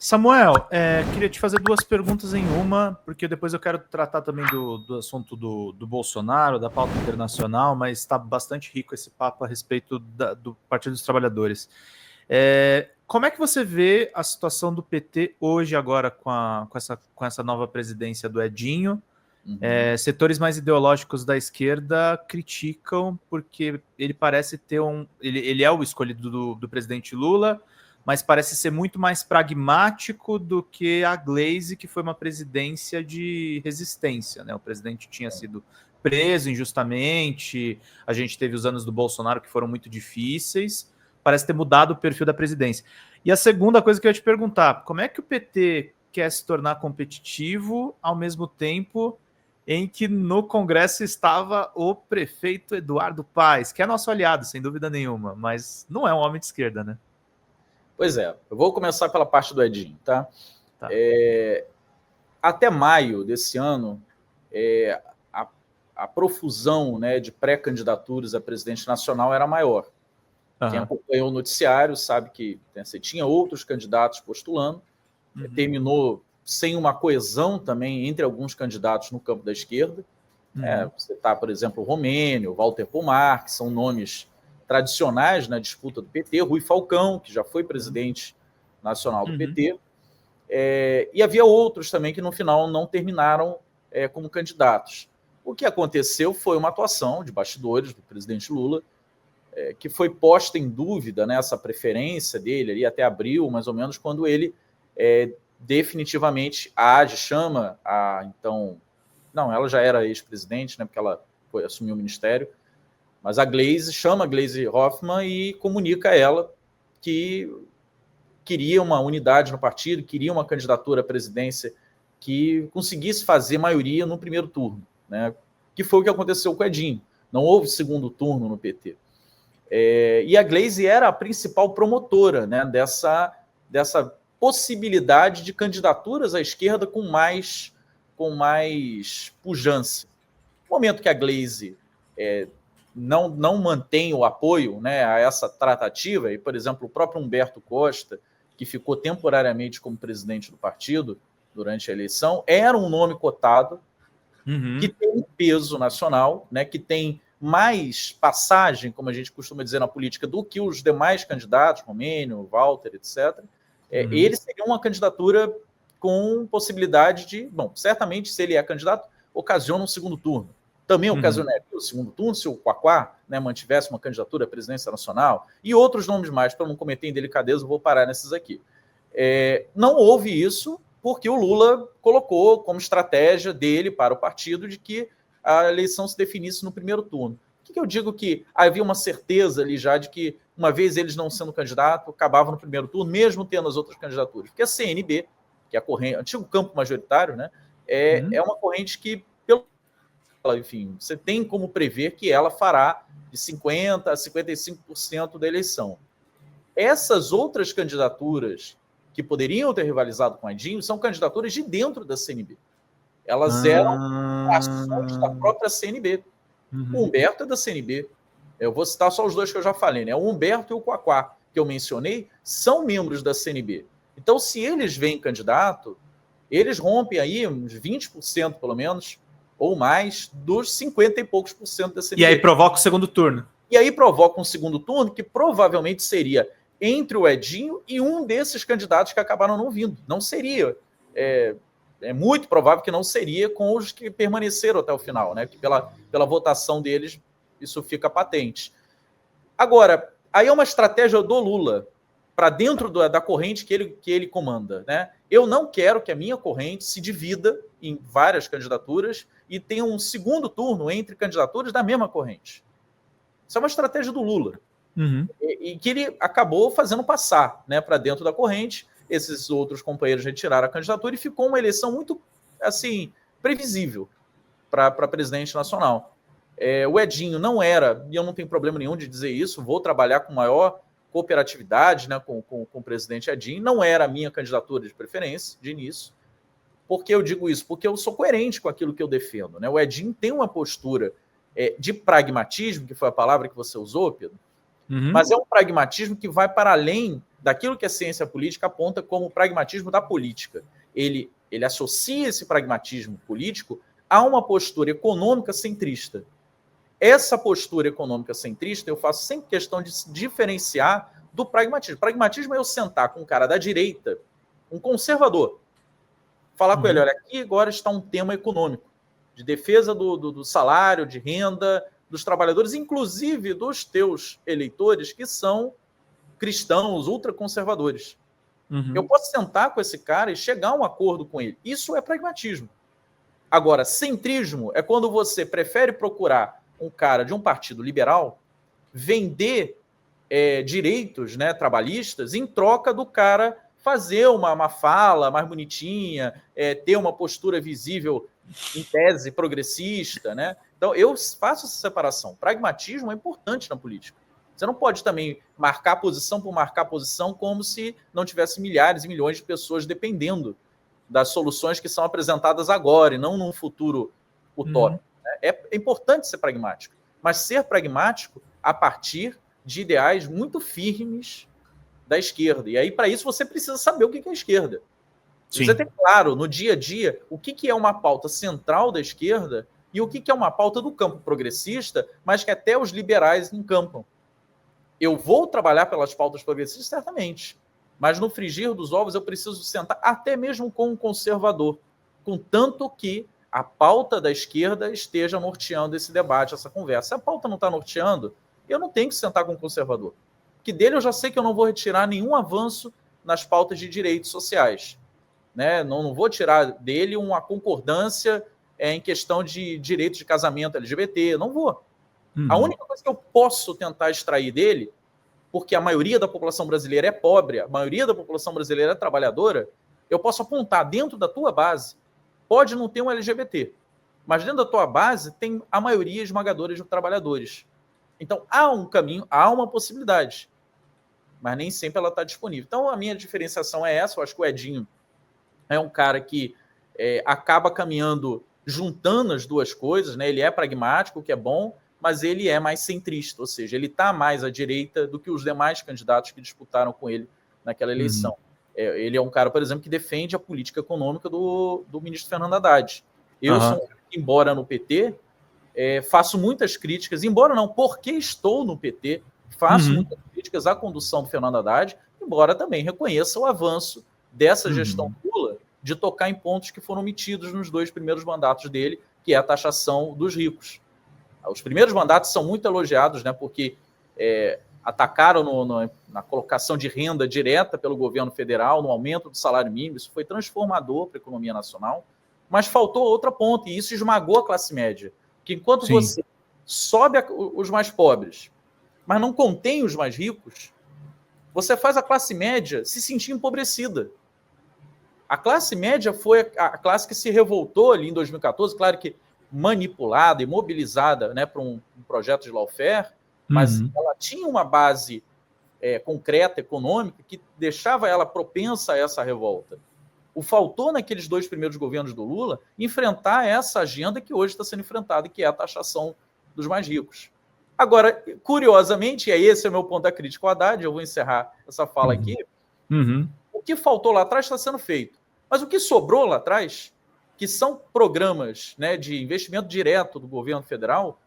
Samuel, queria te fazer duas perguntas em uma, porque depois eu quero tratar também do assunto do Bolsonaro, da pauta internacional, mas está bastante rico esse papo a respeito do Partido dos Trabalhadores. Como é que você vê a situação do PT hoje, agora, com essa nova presidência do Edinho? Setores mais ideológicos da esquerda criticam porque ele parece ter ele é o escolhido do presidente Lula, mas parece ser muito mais pragmático do que a Glaze, que foi uma presidência de resistência, né? O presidente tinha sido preso injustamente, a gente teve os anos do Bolsonaro que foram muito difíceis, parece ter mudado o perfil da presidência. E a segunda coisa que eu ia te perguntar, como é que o PT quer se tornar competitivo ao mesmo tempo em que no Congresso estava o prefeito Eduardo Paes, que é nosso aliado, sem dúvida nenhuma, mas não é um homem de esquerda, né? Pois é, eu vou começar pela parte do Edinho, tá? Tá. Até maio desse ano, a profusão, né, de pré-candidaturas a presidente nacional era maior. Quem acompanhou o noticiário sabe que você tinha outros candidatos postulando, terminou sem uma coesão também entre alguns candidatos no campo da esquerda. Você está, por exemplo, o Romênio, Walter Pomar, que são nomes tradicionais na disputa do PT, Rui Falcão, que já foi presidente nacional do PT, e havia outros também que no final não terminaram como candidatos. O que aconteceu foi uma atuação de bastidores do presidente Lula, que foi posta em dúvida, né, essa preferência dele ali até abril, mais ou menos, quando ele definitivamente chama a então... Não, ela já era ex-presidente, né, porque ela assumiu o ministério, mas a Glaze chama a Glaze Hoffmann e comunica a ela que queria uma unidade no partido, queria uma candidatura à presidência que conseguisse fazer maioria no primeiro turno, né? Que foi o que aconteceu com o Edinho. Não houve segundo turno no PT. E a Glaze era a principal promotora, né, dessa possibilidade de candidaturas à esquerda com mais pujança. No momento que a Glaze não mantém o apoio, né, a essa tratativa, e, por exemplo, o próprio Humberto Costa, que ficou temporariamente como presidente do partido durante a eleição, era um nome cotado, que tem peso nacional, né, que tem mais passagem, como a gente costuma dizer na política, do que os demais candidatos, Romênio, Walter, etc. Ele seria uma candidatura com possibilidade de... Bom, certamente, se ele é candidato, ocasiona um segundo turno. Também ocasionaria o segundo turno se o Quaquá, né, mantivesse uma candidatura à presidência nacional, e outros nomes mais, para não cometer indelicadeza, eu vou parar nesses aqui. Não houve isso porque o Lula colocou como estratégia dele para o partido de que a eleição se definisse no primeiro turno. O que eu digo que havia uma certeza ali já de que, uma vez eles não sendo candidato, acabava no primeiro turno, mesmo tendo as outras candidaturas. Porque a CNB, que é a corrente, antigo campo majoritário, né, é uma corrente que, enfim, você tem como prever que ela fará de 50% a 55% da eleição. Essas outras candidaturas que poderiam ter rivalizado com a Edinho são candidaturas de dentro da CNB. Elas eram ações da própria CNB. O Humberto é da CNB. Eu vou citar só os dois que eu já falei, né? O Humberto e o Quaquá, que eu mencionei, são membros da CNB. Então, se eles vêm candidato, eles rompem aí uns 20%, pelo menos, ou mais, dos 50 e poucos por cento da CNB. E aí provoca o segundo turno. E aí provoca um segundo turno que provavelmente seria entre o Edinho e um desses candidatos que acabaram não vindo. Não seria. É muito provável que não seria com os que permaneceram até o final, né? Que pela votação deles, isso fica patente. Agora, aí é uma estratégia do Lula para dentro da corrente que ele comanda, né? Eu não quero que a minha corrente se divida em várias candidaturas e tenha um segundo turno entre candidaturas da mesma corrente. Isso é uma estratégia do Lula. E que ele acabou fazendo passar, né, para dentro da corrente. Esses outros companheiros retiraram a candidatura e ficou uma eleição muito, assim, previsível para presidente nacional. O Edinho não era, e eu não tenho problema nenhum de dizer isso, vou trabalhar com maior cooperatividade, né, com o presidente Edinho, não era a minha candidatura de preferência, de início. Por que eu digo isso? Porque eu sou coerente com aquilo que eu defendo, né? O Edinho tem uma postura de pragmatismo, que foi a palavra que você usou, Pedro, mas é um pragmatismo que vai para além daquilo que a ciência política aponta como o pragmatismo da política. Ele associa esse pragmatismo político a uma postura econômica centrista. Essa postura econômica centrista eu faço sempre questão de se diferenciar do pragmatismo. Pragmatismo é eu sentar com um cara da direita, um conservador, falar com ele, olha, aqui agora está um tema econômico, de defesa do salário, de renda, dos trabalhadores, inclusive dos teus eleitores que são cristãos, ultraconservadores. Eu posso sentar com esse cara e chegar a um acordo com ele. Isso é pragmatismo. Agora, centrismo é quando você prefere procurar um cara de um partido liberal, vender direitos, né, trabalhistas em troca do cara fazer uma fala mais bonitinha, ter uma postura visível, em tese, progressista, né? Então, eu faço essa separação. Pragmatismo é importante na política. Você não pode também marcar posição por marcar posição como se não tivesse milhares e milhões de pessoas dependendo das soluções que são apresentadas agora e não num futuro utópico. É importante ser pragmático, mas ser pragmático a partir de ideais muito firmes da esquerda. E aí, para isso, você precisa saber o que é a esquerda. Sim. Você tem claro, no dia a dia, o que é uma pauta central da esquerda e o que é uma pauta do campo progressista, mas que até os liberais encampam. Eu vou trabalhar pelas pautas progressistas, certamente, mas no frigir dos ovos eu preciso sentar até mesmo com um conservador, contanto que a pauta da esquerda esteja norteando esse debate, essa conversa. Se a pauta não está norteando, eu não tenho que sentar com um conservador, porque dele eu já sei que eu não vou retirar nenhum avanço nas pautas de direitos sociais. Né? Não vou tirar dele uma concordância em questão de direitos de casamento LGBT, não vou. A única coisa que eu posso tentar extrair dele, porque a maioria da população brasileira é pobre, a maioria da população brasileira é trabalhadora, eu posso apontar dentro da tua base, pode não ter um LGBT, mas dentro da tua base tem a maioria esmagadora de trabalhadores. Então, há um caminho, há uma possibilidade, mas nem sempre ela está disponível. Então, a minha diferenciação é essa. Eu acho que o Edinho é um cara que acaba caminhando, juntando as duas coisas, né? Ele é pragmático, o que é bom, mas ele é mais centrista, ou seja, ele está mais à direita do que os demais candidatos que disputaram com ele naquela eleição. Ele é um cara, por exemplo, que defende a política econômica do ministro Fernando Haddad. Eu sou um cara que, embora no PT, faço muitas críticas, embora não, porque estou no PT, faço muitas críticas à condução do Fernando Haddad, embora também reconheça o avanço dessa gestão Lula de tocar em pontos que foram omitidos nos 2 primeiros mandatos dele, que é a taxação dos ricos. Os primeiros mandatos são muito elogiados, né, porque atacaram na colocação de renda direta pelo governo federal, no aumento do salário mínimo. Isso foi transformador para a economia nacional, mas faltou outra ponta, e isso esmagou a classe média. Que enquanto você sobe os mais pobres, mas não contém os mais ricos, você faz a classe média se sentir empobrecida. A classe média foi a classe que se revoltou ali em 2014, claro que manipulada e mobilizada, né, para um projeto de lawfare, mas ela tinha uma base concreta, econômica, que deixava ela propensa a essa revolta. Faltou naqueles 2 primeiros governos do Lula enfrentar essa agenda que hoje está sendo enfrentada, que é a taxação dos mais ricos. Agora, curiosamente, e esse é o meu ponto da crítica ao Haddad, eu vou encerrar essa fala aqui, o que faltou lá atrás está sendo feito. Mas o que sobrou lá atrás, que são programas, né, de investimento direto do governo federal,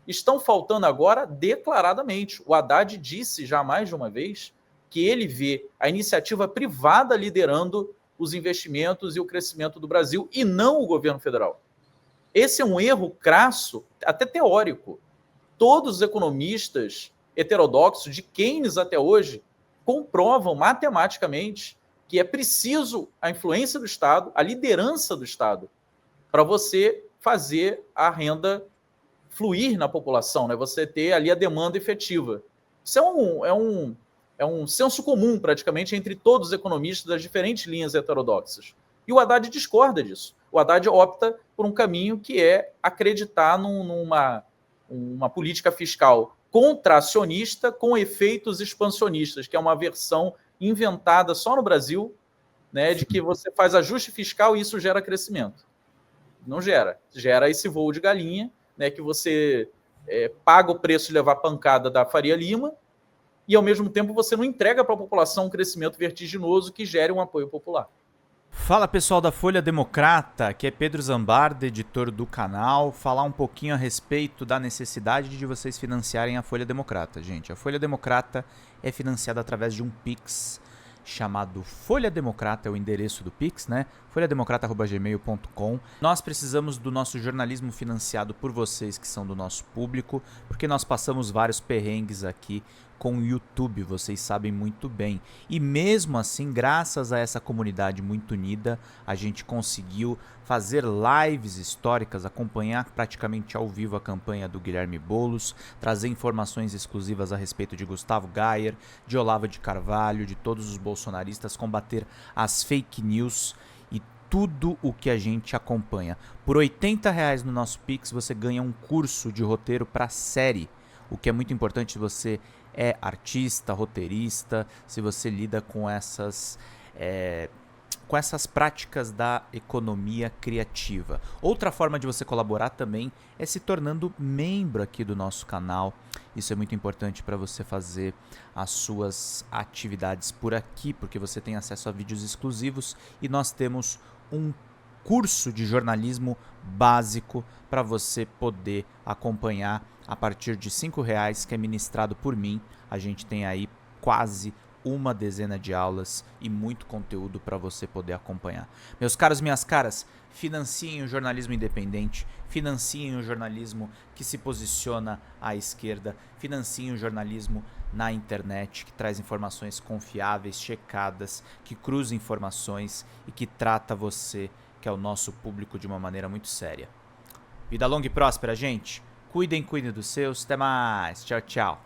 estão faltando agora declaradamente. O Haddad disse já mais de uma vez que ele vê a iniciativa privada liderando os investimentos e o crescimento do Brasil e não o governo federal. Esse é um erro crasso, até teórico. Todos os economistas heterodoxos, de Keynes até hoje, comprovam matematicamente que é preciso a influência do Estado, a liderança do Estado, para você fazer a renda fluir na população, né? Você ter ali a demanda efetiva. Isso é um senso comum, praticamente, entre todos os economistas das diferentes linhas heterodoxas. E o Haddad discorda disso. O Haddad opta por um caminho que é acreditar numa política fiscal contracionista com efeitos expansionistas, que é uma versão inventada só no Brasil, né, de que você faz ajuste fiscal e isso gera crescimento. Não gera. Gera esse voo de galinha, né, que você paga o preço de levar pancada da Faria Lima e, ao mesmo tempo, você não entrega para a população um crescimento vertiginoso que gere um apoio popular. Fala pessoal da Folha Democrata, aqui é Pedro Zambarda, editor do canal, falar um pouquinho a respeito da necessidade de vocês financiarem a Folha Democrata, gente. A Folha Democrata é financiada através de um Pix chamado Folha Democrata, é o endereço do Pix, né? folhademocrata@gmail.com. Nós precisamos do nosso jornalismo financiado por vocês que são do nosso público, porque nós passamos vários perrengues aqui com o YouTube, vocês sabem muito bem. E mesmo assim, graças a essa comunidade muito unida, a gente conseguiu fazer lives históricas, acompanhar praticamente ao vivo a campanha do Guilherme Boulos, trazer informações exclusivas a respeito de Gustavo Gayer, de Olavo de Carvalho, de todos os bolsonaristas, combater as fake news e tudo o que a gente acompanha. Por R$80 no nosso Pix, você ganha um curso de roteiro para série, o que é muito importante se você é artista, roteirista, se você lida com essas práticas da economia criativa. Outra forma de você colaborar também é se tornando membro aqui do nosso canal. Isso é muito importante para você fazer as suas atividades por aqui, porque você tem acesso a vídeos exclusivos e nós temos um curso de jornalismo básico para você poder acompanhar a partir de R$5, que é ministrado por mim. A gente tem aí quase uma dezena de aulas e muito conteúdo para você poder acompanhar. Meus caros, minhas caras, financiem o jornalismo independente, financiem o jornalismo que se posiciona à esquerda, financiem o jornalismo na internet, que traz informações confiáveis, checadas, que cruza informações e que trata você, que é o nosso público, de uma maneira muito séria. Vida longa e próspera, gente. Cuidem dos seus. Até mais. Tchau, tchau.